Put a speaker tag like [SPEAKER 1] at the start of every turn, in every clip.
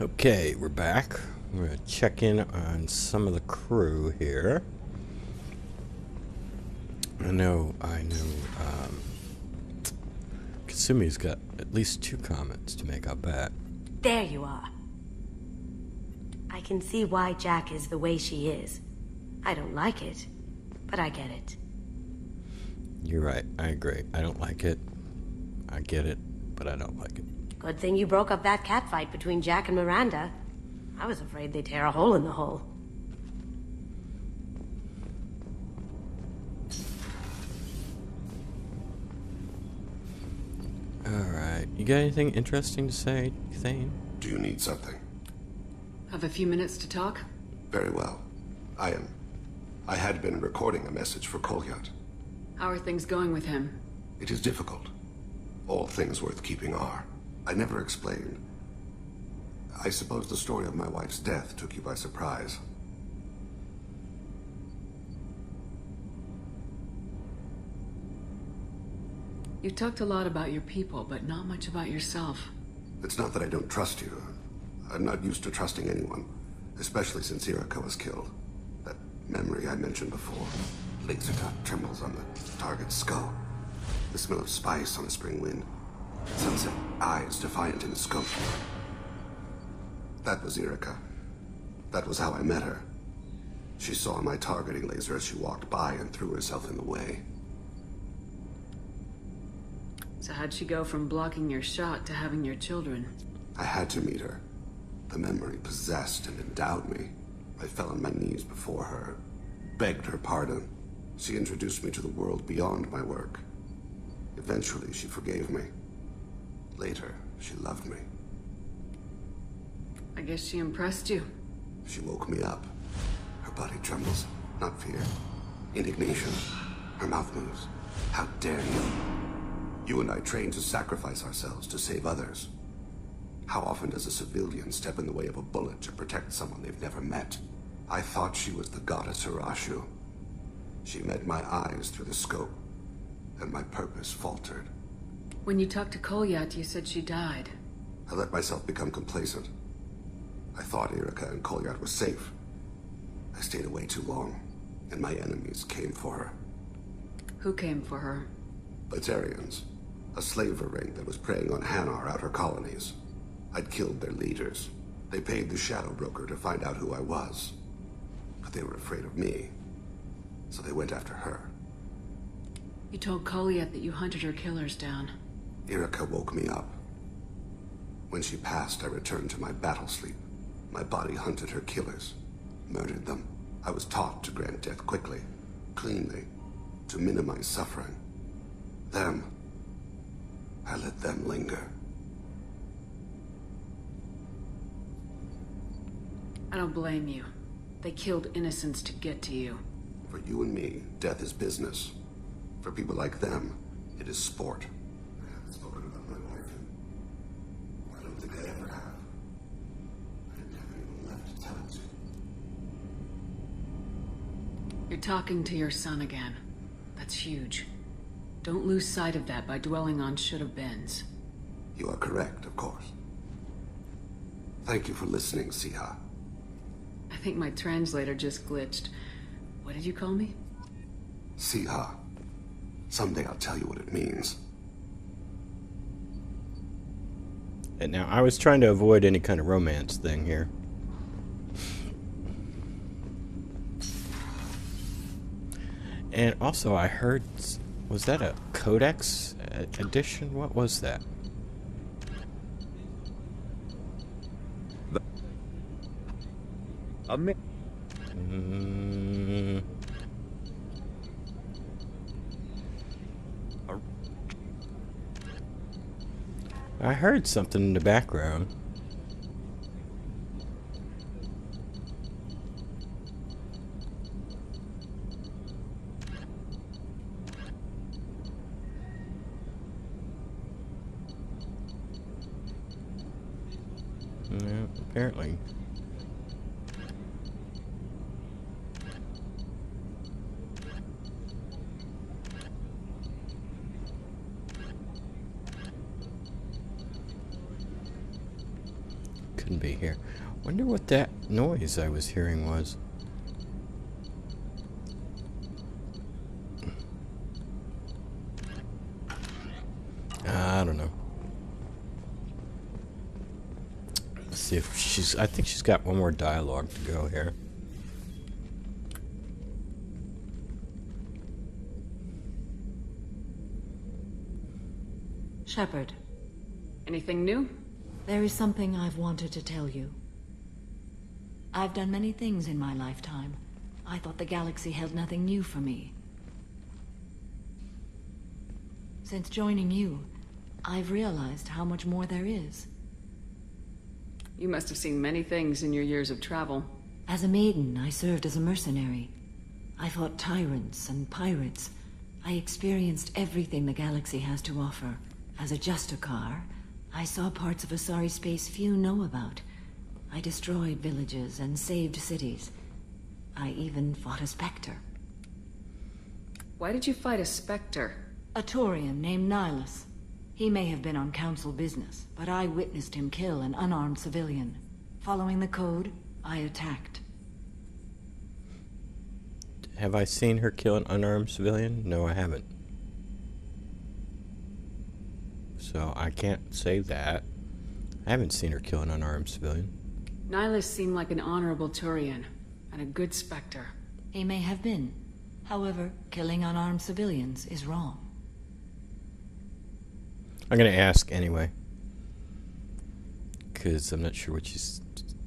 [SPEAKER 1] Okay, we're back. We're going to check in on some of the crew here. I know, Kasumi's got at least 2 comments to make, I'll bet.
[SPEAKER 2] There you are. I can see why Jack is the way she is. I don't like it, but I get it.
[SPEAKER 1] You're right, I agree. I don't like it. I get it, but I don't like it.
[SPEAKER 2] Good thing you broke up that catfight between Jack and Miranda. I was afraid they'd tear a hole in the hole.
[SPEAKER 1] Alright, you got anything interesting to say, Thane?
[SPEAKER 3] Do you need something?
[SPEAKER 4] Have a few minutes to talk?
[SPEAKER 3] Very well. I had been recording a message for Kolyat.
[SPEAKER 4] How are things going with him?
[SPEAKER 3] It is difficult. All things worth keeping are. I never explained. I suppose the story of my wife's death took you by surprise.
[SPEAKER 4] You talked a lot about your people, but not much about yourself.
[SPEAKER 3] It's not that I don't trust you. I'm not used to trusting anyone, especially since Irika was killed. That memory I mentioned before. Laser dot trembles on the target's skull. The smell of spice on a spring wind. Sunset eyes defiant in the scope. That was Irika. That was how I met her. She saw my targeting laser as she walked by and threw herself in the way.
[SPEAKER 4] So how'd she go from blocking your shot to having your children?
[SPEAKER 3] I had to meet her. The memory possessed and endowed me. I fell on my knees before her, begged her pardon. She introduced me to the world beyond my work. Eventually, she forgave me. Later, she loved me.
[SPEAKER 4] I guess she impressed you.
[SPEAKER 3] She woke me up. Her body trembles, not fear. Indignation. Her mouth moves. How dare you? You and I trained to sacrifice ourselves to save others. How often does a civilian step in the way of a bullet to protect someone they've never met? I thought she was the goddess Hirashu. She met my eyes through the scope, and my purpose faltered.
[SPEAKER 4] When you talked to Kolyat, you said she died.
[SPEAKER 3] I let myself become complacent. I thought Irika and Kolyat were safe. I stayed away too long, and my enemies came for her.
[SPEAKER 4] Who came for her?
[SPEAKER 3] Batarians. A slaver ring that was preying on Hanar outer colonies. I'd killed their leaders. They paid the shadow broker to find out who I was. But they were afraid of me, so they went after her.
[SPEAKER 4] You told Kolyat that you hunted her killers down.
[SPEAKER 3] Irika woke me up. When she passed, I returned to my battle sleep. My body hunted her killers, murdered them. I was taught to grant death quickly, cleanly, to minimize suffering. Them, I let them linger.
[SPEAKER 4] I don't blame you. They killed innocents to get to you.
[SPEAKER 3] For you and me, death is business. For people like them, it is sport. I haven't spoken about my wife, and I don't think I ever have. I didn't have anyone left to tell it to.
[SPEAKER 4] You're talking to your son again. That's huge. Don't lose sight of that by dwelling on should-have-beens.
[SPEAKER 3] You are correct, of course. Thank you for listening, Siha.
[SPEAKER 4] I think my translator just glitched. What did you call me?
[SPEAKER 3] Siha. Someday I'll tell you what it means.
[SPEAKER 1] And now, I was trying to avoid any kind of romance thing here. And also, I heard... Was that a Codex edition? What was that? I heard something in the background. Yeah, apparently. couldn't be here. Wonder what that noise I was hearing was. I don't know. Let's see if she's... I think she's got one more dialogue to go here.
[SPEAKER 5] Shepard,
[SPEAKER 4] Anything new?
[SPEAKER 5] there is something I've wanted to tell you. I've done many things in my lifetime. I thought the galaxy held nothing new for me. Since joining you, I've realized how much more there is.
[SPEAKER 4] You must have seen many things in your years of travel.
[SPEAKER 5] As a maiden, I served as a mercenary. I fought tyrants and pirates. I experienced everything the galaxy has to offer. As a Justicar, I saw parts of Asari space few know about. I destroyed villages and saved cities. I even fought a Spectre.
[SPEAKER 4] Why did you fight a Spectre?
[SPEAKER 5] A Taurian named Nihilus. He may have been on council business, but I witnessed him kill an unarmed civilian. Following the code, I attacked.
[SPEAKER 1] Have I seen her kill an unarmed civilian? No, I haven't. So I can't say that. I haven't seen her kill an unarmed civilian.
[SPEAKER 4] Nihilus seemed like an honorable Turian, and a good Spectre.
[SPEAKER 5] He may have been. However, killing unarmed civilians is wrong.
[SPEAKER 1] I'm gonna ask anyway, because I'm not sure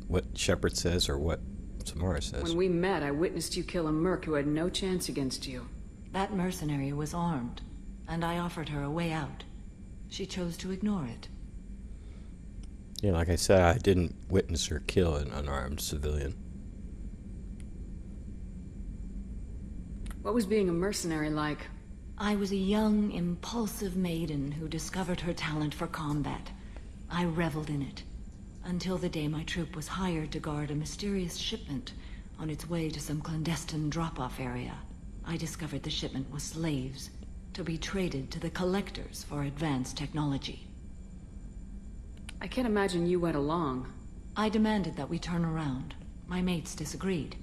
[SPEAKER 1] what Shepard says or what Samara says.
[SPEAKER 4] When we met, I witnessed you kill a merc who had no chance against you.
[SPEAKER 5] That mercenary was armed, and I offered her a way out. She chose to ignore it.
[SPEAKER 1] Yeah, like I said, I didn't witness her kill an unarmed civilian.
[SPEAKER 4] What was being a mercenary like?
[SPEAKER 5] I was a young, impulsive maiden who discovered her talent for combat. I reveled in it, until the day my troop was hired to guard a mysterious shipment on its way to some clandestine drop-off area. I discovered the shipment was slaves, to be traded to the Collectors for advanced technology.
[SPEAKER 4] I can't imagine you went along.
[SPEAKER 5] I demanded that we turn around. My mates disagreed.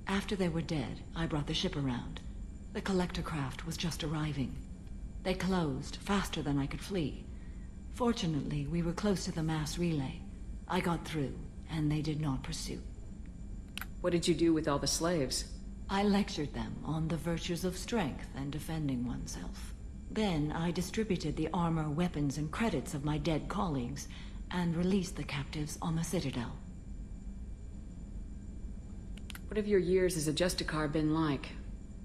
[SPEAKER 5] After they were dead, I brought the ship around. The Collector craft was just arriving. They closed faster than I could flee. Fortunately, we were close to the mass relay. I got through, and they did not pursue.
[SPEAKER 4] What did you do with all the slaves?
[SPEAKER 5] I lectured them on the virtues of strength and defending oneself. Then I distributed the armor, weapons, and credits of my dead colleagues, and released the captives on the Citadel.
[SPEAKER 4] What have your years as a Justicar been like?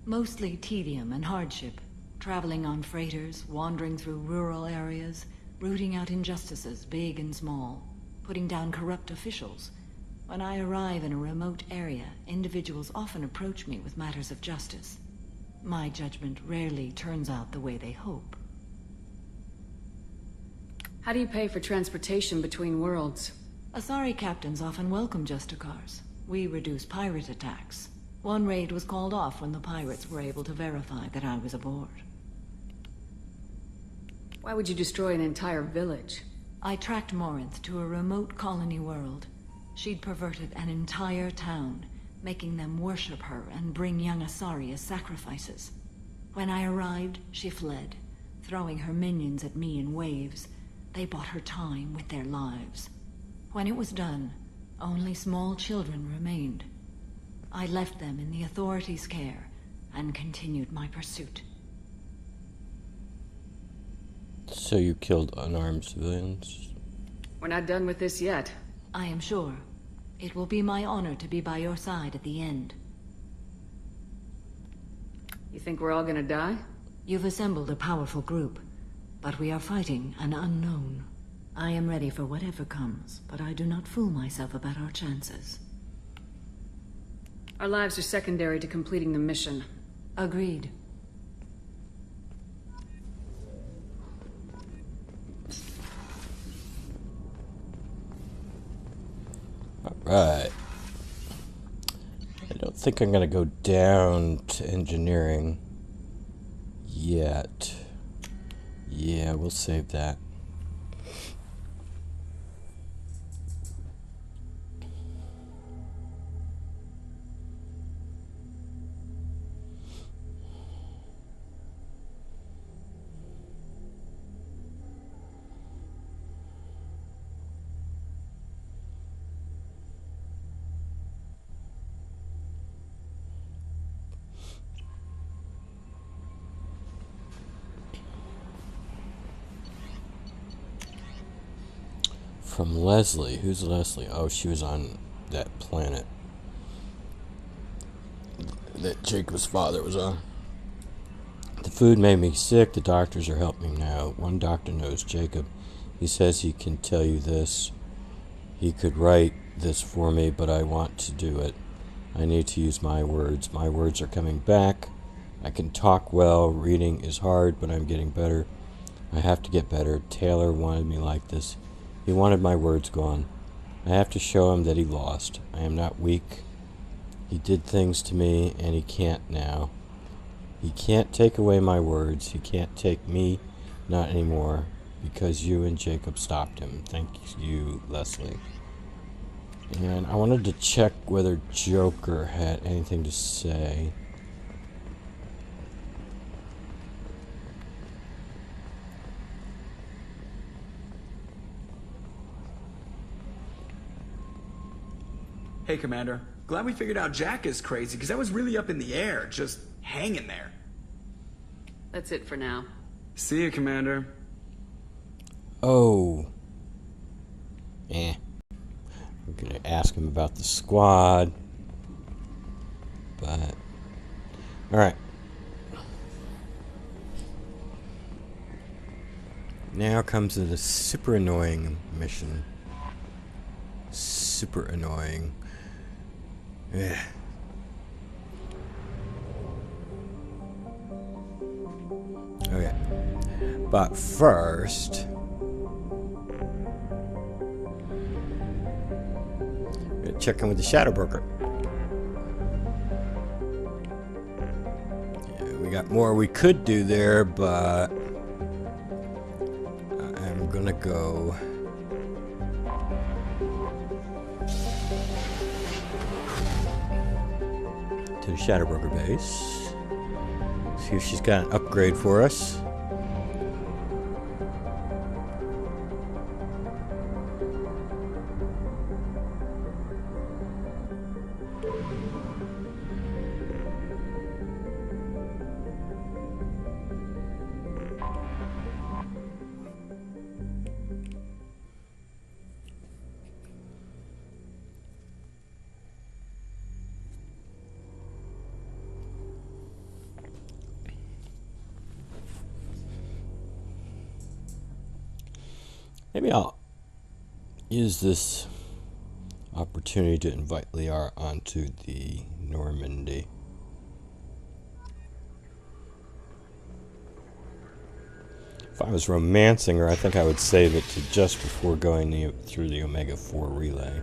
[SPEAKER 5] Mostly tedium and hardship. Traveling on freighters, wandering through rural areas, rooting out injustices, big and small, putting down corrupt officials. When I arrive in a remote area, individuals often approach me with matters of justice. My judgment rarely turns out the way they hope.
[SPEAKER 4] How do you pay for transportation between worlds?
[SPEAKER 5] Asari captains often welcome Justicars. We reduce pirate attacks. One raid was called off when the pirates were able to verify that I was aboard.
[SPEAKER 4] Why would you destroy an entire village?
[SPEAKER 5] I tracked Morinth to a remote colony world. She'd perverted an entire town, making them worship her and bring young Asari as sacrifices. When I arrived, she fled, throwing her minions at me in waves. They bought her time with their lives. When it was done, only small children remained. I left them in the authorities' care and continued my pursuit.
[SPEAKER 1] So you killed unarmed civilians?
[SPEAKER 4] We're not done with this yet.
[SPEAKER 5] I am sure. It will be my honor to be by your side at the end.
[SPEAKER 4] You think we're all gonna die?
[SPEAKER 5] You've assembled a powerful group, but we are fighting an unknown. I am ready for whatever comes, but I do not fool myself about our chances.
[SPEAKER 4] Our lives are secondary to completing the mission.
[SPEAKER 5] Agreed.
[SPEAKER 1] Alright. I don't think I'm gonna go down to engineering yet. Yeah, we'll save that. From Leslie. Who's Leslie? Oh, she was on that planet that Jacob's father was on. The food made me sick. The doctors are helping me now. One doctor knows Jacob. He says he can tell you this. He could write this for me, but I want to do it. I need to use my words. My words are coming back. I can talk well. Reading is hard, but I'm getting better. I have to get better. Taylor wanted me like this. He wanted my words gone. I have to show him that he lost. I am not weak. He did things to me, and he can't now. He can't take away my words. He can't take me, not anymore, because you and Jacob stopped him. Thank you, Leslie. And I wanted to check whether Joker had anything to say.
[SPEAKER 6] Hey, Commander. Glad we figured out Jack is crazy, because I was really up in the air, just hanging there.
[SPEAKER 4] That's it for now.
[SPEAKER 6] See you, Commander.
[SPEAKER 1] Oh. I'm gonna ask him about the squad. But... Alright. Now comes the super annoying mission. Super annoying. Yeah. Okay. But first, we're gonna check in with the Shadow Broker. Yeah, we got more we could do there, but I'm gonna go to the Shadow Broker base. See if she's got an upgrade for us. Maybe I'll use this opportunity to invite Liara onto the Normandy. If I was romancing her, I think I would save it to just before going through the Omega 4 relay.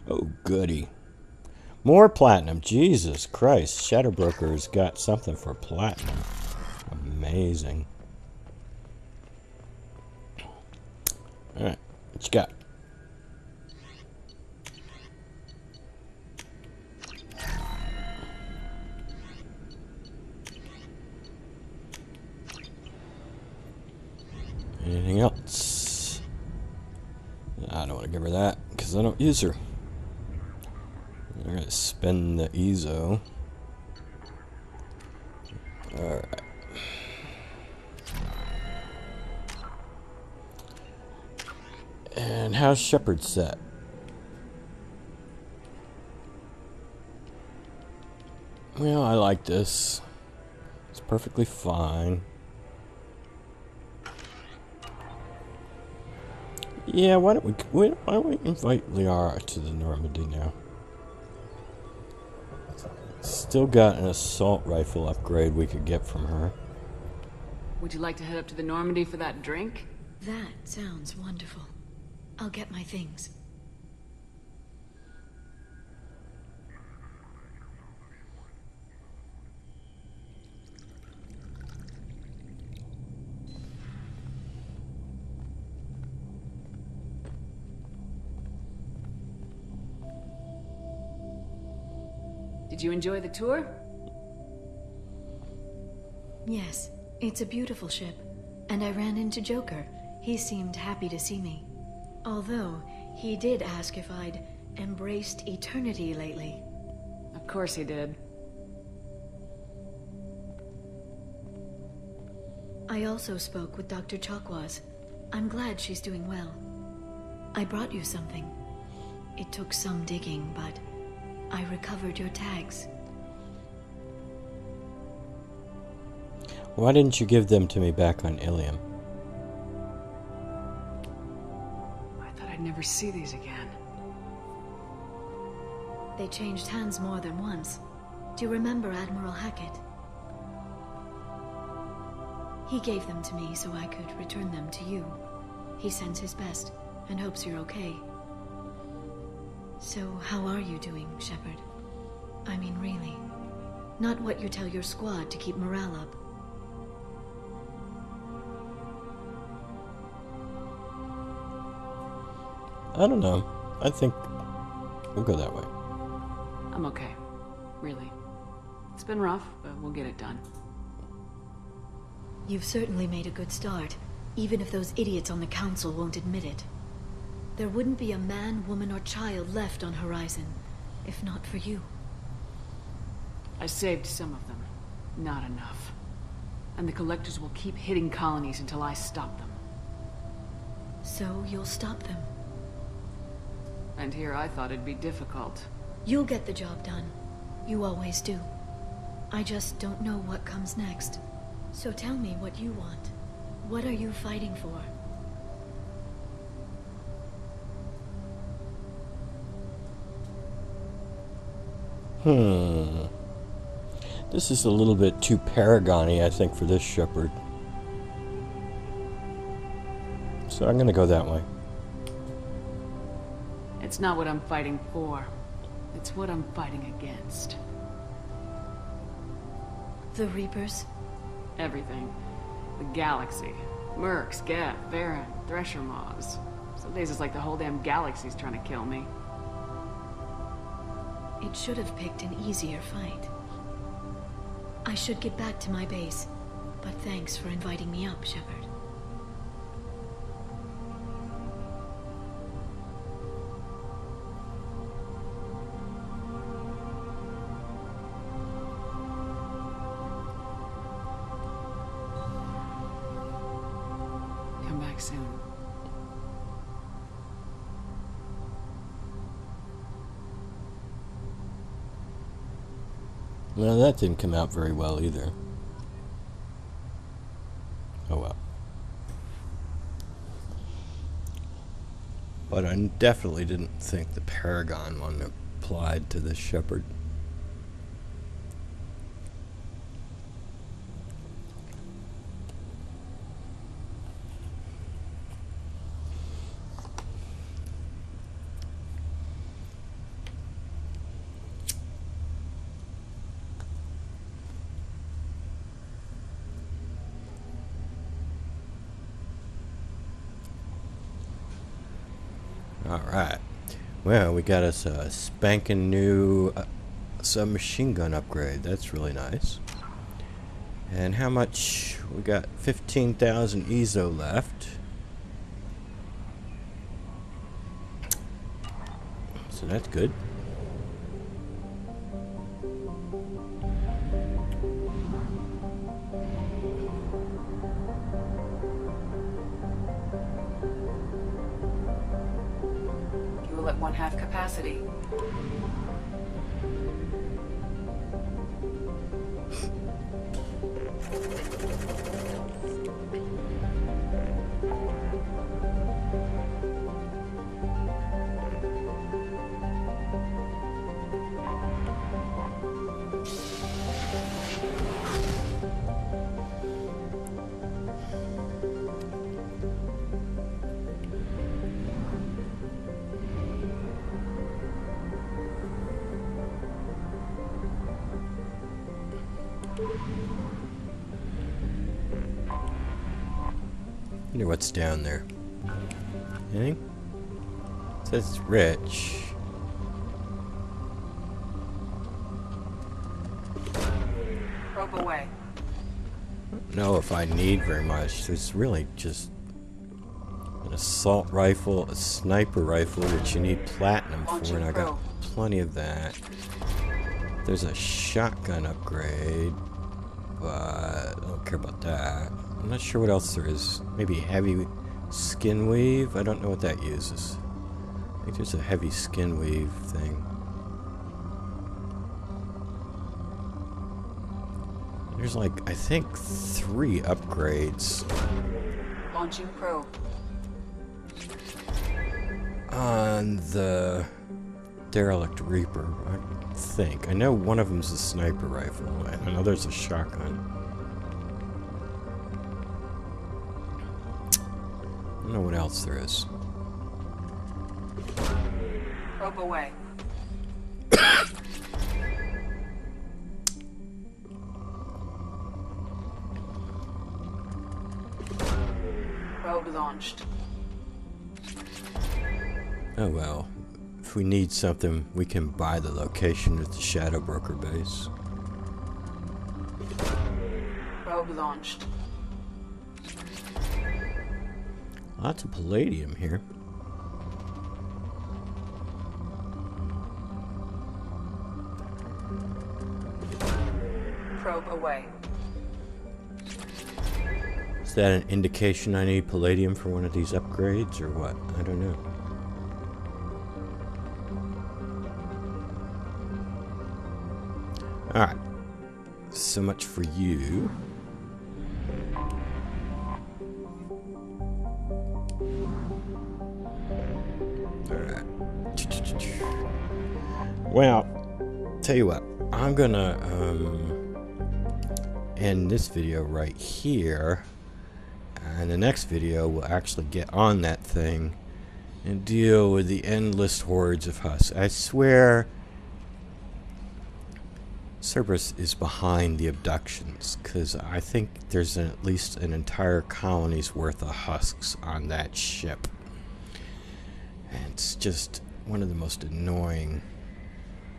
[SPEAKER 1] Oh, goody. More platinum. Jesus Christ. Shadow Broker's got something for platinum. Amazing. Alright. What you got? Anything else? I don't want to give her that because I don't use her. I'm going to spend the Ezo. Alright. And how's Shepard set? Well, I like this. It's perfectly fine. Yeah, why don't we invite Liara to the Normandy now? Still got an assault rifle upgrade we could get from her.
[SPEAKER 4] Would you like to head up to the Normandy for that drink?
[SPEAKER 5] That sounds wonderful. I'll get my things.
[SPEAKER 4] Did you enjoy the tour?
[SPEAKER 5] Yes, it's a beautiful ship. And I ran into Joker. He seemed happy to see me. Although, he did ask if I'd embraced eternity lately.
[SPEAKER 4] Of course he did.
[SPEAKER 5] I also spoke with Dr. Chakwas. I'm glad she's doing well. I brought you something. It took some digging, but I recovered your tags.
[SPEAKER 1] Why didn't you give them to me back on Ilium?
[SPEAKER 4] I thought I'd never see these again.
[SPEAKER 5] They changed hands more than once. Do you remember Admiral Hackett? He gave them to me so I could return them to you. He sends his best and hopes you're okay. So, how are you doing, Shepard? I mean, really. Not what you tell your squad to keep morale up.
[SPEAKER 1] I don't know. I think we'll go that way.
[SPEAKER 4] I'm okay. Really. It's been rough, but we'll get it done.
[SPEAKER 5] You've certainly made a good start, even if those idiots on the council won't admit it. There wouldn't be a man, woman, or child left on Horizon, if not for you.
[SPEAKER 4] I saved some of them. Not enough. And the Collectors will keep hitting colonies until I stop them.
[SPEAKER 5] So you'll stop them.
[SPEAKER 4] And here I thought it'd be difficult.
[SPEAKER 5] You'll get the job done. You always do. I just don't know what comes next. So tell me what you want. What are you fighting for?
[SPEAKER 1] This is a little bit too Paragon-y, I think, for this Shepard. So I'm gonna go that way.
[SPEAKER 4] It's not what I'm fighting for. It's what I'm fighting against.
[SPEAKER 5] The Reapers?
[SPEAKER 4] Everything. The galaxy. Mercs, Geth, Varen, Thresher mobs. Some days it's like the whole damn galaxy's trying to kill me.
[SPEAKER 5] It should have picked an easier fight. I should get back to my base, but thanks for inviting me up, Shepard.
[SPEAKER 4] Come back soon.
[SPEAKER 1] Well, that didn't come out very well either. Oh well. But I definitely didn't think the Paragon one applied to this Shepard. Alright, well, we got us a spanking new submachine gun upgrade. That's really nice. And how much? We got 15,000 EZO left. So that's good.
[SPEAKER 4] Fuel at 1/2 capacity.
[SPEAKER 1] Wonder what's down there. Anything? It says it's rich.
[SPEAKER 4] Rope away.
[SPEAKER 1] I don't know if I need very much. There's really just an assault rifle, a sniper rifle, which you need platinum for, and I got plenty of that. There's a shotgun upgrade, but I don't care about that. I'm not sure what else there is. Maybe heavy skin weave? I don't know what that uses. I think there's a heavy skin weave thing. There's like, I think, 3 upgrades.
[SPEAKER 4] Launching probe.
[SPEAKER 1] On the Derelict Reaper, I think. I know one of them's a sniper rifle, and another's a shotgun. I don't know what else there is.
[SPEAKER 4] Probe away. Probe launched.
[SPEAKER 1] Oh well. If we need something, we can buy the location at the Shadow Broker base.
[SPEAKER 4] Probe launched.
[SPEAKER 1] Lots of palladium here.
[SPEAKER 4] Probe away.
[SPEAKER 1] Is that an indication I need palladium for one of these upgrades, or what? I don't know. Alright. So much for you. Alright. Well, tell you what. I'm gonna end this video right here. And the next video will actually get on that thing and deal with the endless hordes of husks. I swear Cerberus is behind the abductions, because I think there's at least an entire colony's worth of husks on that ship. And it's just one of the most annoying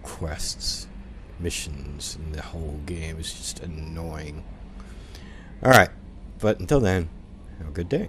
[SPEAKER 1] quests, missions in the whole game. It's just annoying. Alright, but until then, have a good day.